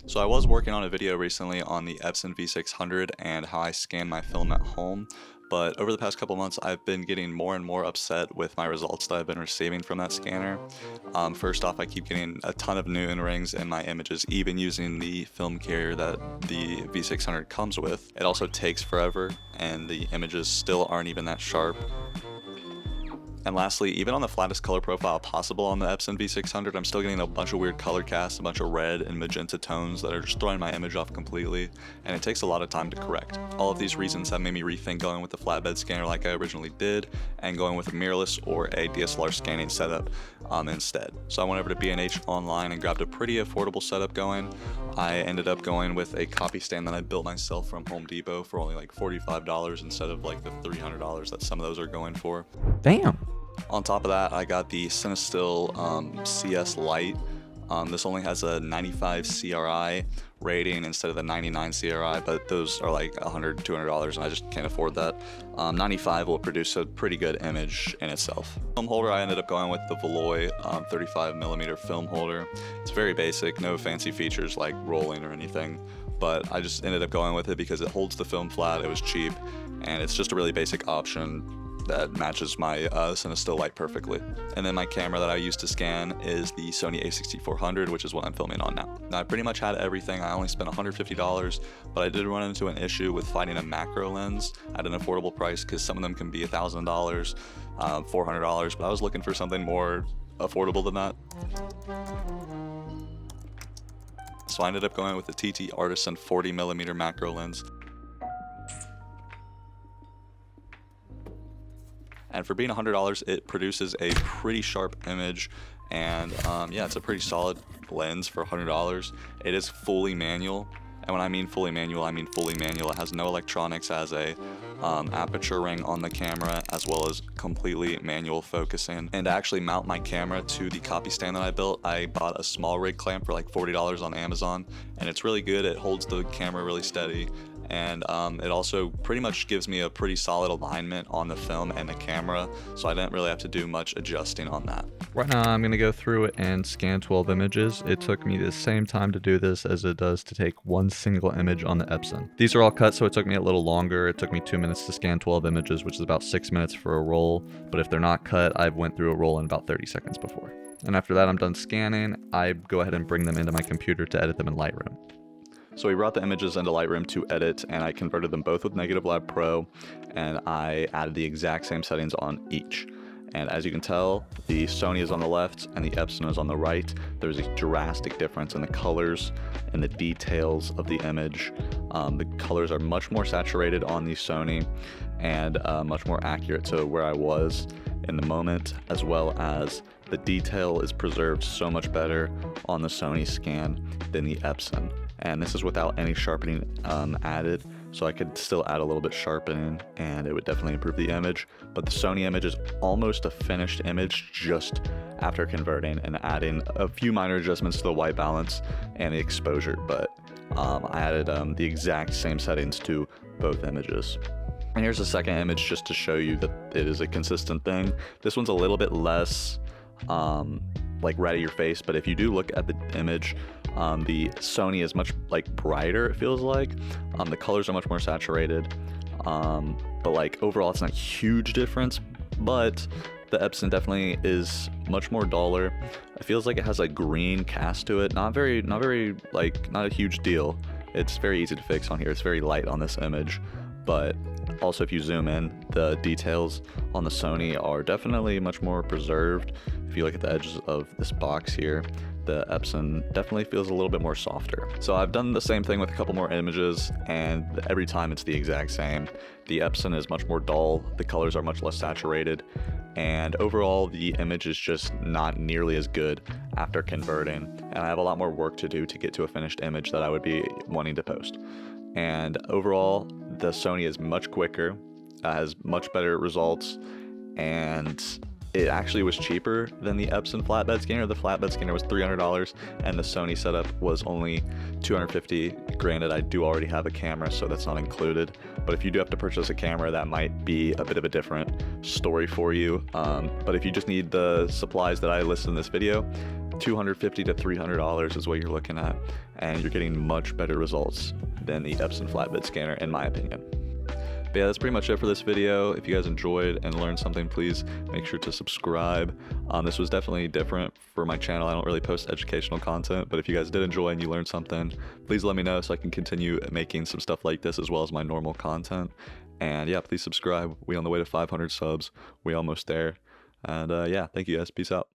So I was working on a video recently on the Epson v600 and how I scan my film at home, but over the past couple months I've been getting more and more upset with my results that I've been receiving from that scanner. First off, I keep getting a ton of Newton rings in my images, even using the film carrier that the v600 comes with. It also takes forever and the images still aren't even that sharp. And lastly, even on the flattest color profile possible on the Epson v600, I'm still getting a bunch of weird color casts, a bunch of red and magenta tones that are just throwing my image off completely, and it takes a lot of time to correct. All of these reasons have made me rethink going with the flatbed scanner like I originally did, and going with a mirrorless or a DSLR scanning setup instead. So I went over to B&H online and grabbed a pretty affordable setup going. I ended up going with a copy stand that I built myself from Home Depot for only like $45 instead of like the $300 that some of those are going for. Damn. On top of that, I got the Cinestill CS Lite. This only has a 95 CRI rating instead of the 99 CRI, but those are like $100, $200, and I just can't afford that. 95 will produce a pretty good image in itself. Film holder, I ended up going with the Veloy 35mm film holder. It's very basic, no fancy features like rolling or anything, but I just ended up going with it because it holds the film flat, it was cheap, and it's just a really basic option that matches my Cinestill light perfectly. And then my camera that I use to scan is the Sony a6400, which is what I'm filming on now. Now I pretty much had everything. I only spent $150, but I did run into an issue with finding a macro lens at an affordable price because some of them can be $1,000, $400, but I was looking for something more affordable than that. So I ended up going with the TT Artisan 40mm macro lens. And for being $100, it produces a pretty sharp image, and yeah, it's a pretty solid lens for $100. It is fully manual, and when I mean fully manual, I mean fully manual. It has no electronics, has a aperture ring on the camera, as well as completely manual focusing. And to actually mount my camera to the copy stand that I built, I bought a small rig clamp for like $40 on Amazon, and it's really good. It holds the camera really steady. And it also pretty much gives me a pretty solid alignment on the film and the camera, so I didn't really have to do much adjusting on that. Right now I'm going to go through it and scan 12 images. It took me the same time to do this as it does to take one single image on the Epson. These are all cut, so it took me a little longer. It took me 2 minutes to scan 12 images, which is about 6 minutes for a roll, but if they're not cut, I've went through a roll in about 30 seconds before. And after that I'm done scanning, I go ahead and bring them into my computer to edit them in Lightroom. So we brought the images into Lightroom to edit, and I converted them both with Negative Lab Pro, and I added the exact same settings on each. And as you can tell, the Sony is on the left and the Epson is on the right. There's a drastic difference in the colors and the details of the image. The colors are much more saturated on the Sony and much more accurate to where I was in the moment, as well as the detail is preserved so much better on the Sony scan than the Epson. And this is without any sharpening added, so I could still add a little bit sharpening and it would definitely improve the image. But the Sony image is almost a finished image just after converting and adding a few minor adjustments to the white balance and the exposure, but I added the exact same settings to both images. And here's the second image just to show you that it is a consistent thing. This one's a little bit less like right at your face, but if you do look at the image, the Sony is much like brighter, it feels like. The colors are much more saturated, but like overall it's not a huge difference, but the Epson definitely is much more duller. It feels like it has a green cast to it, not a huge deal. It's very easy to fix on here. It's very light on this image, but also if you zoom in, the details on the Sony are definitely much more preserved. If you look at the edges of this box here, the Epson definitely feels a little bit more softer. So I've done the same thing with a couple more images, and every time it's the exact same. The Epson is much more dull, the colors are much less saturated, and overall the image is just not nearly as good after converting, and I have a lot more work to do to get to a finished image that I would be wanting to post. And overall, the Sony is much quicker, has much better results, and it actually was cheaper than the Epson flatbed scanner. The flatbed scanner was $300 and the Sony setup was only $250. Granted, I do already have a camera, so that's not included, but if you do have to purchase a camera, that might be a bit of a different story for you. But if you just need the supplies that I listed in this video, $250 to $300 is what you're looking at, and you're getting much better results than the Epson flatbed scanner, in my opinion. But yeah, that's pretty much it for this video. If you guys enjoyed and learned something, please make sure to subscribe. This was definitely different for my channel. I don't really post educational content, but if you guys did enjoy and you learned something, please let me know so I can continue making some stuff like this as well as my normal content. And yeah, please subscribe. We on the way to 500 subs. We almost there. And yeah, thank you guys. Peace out.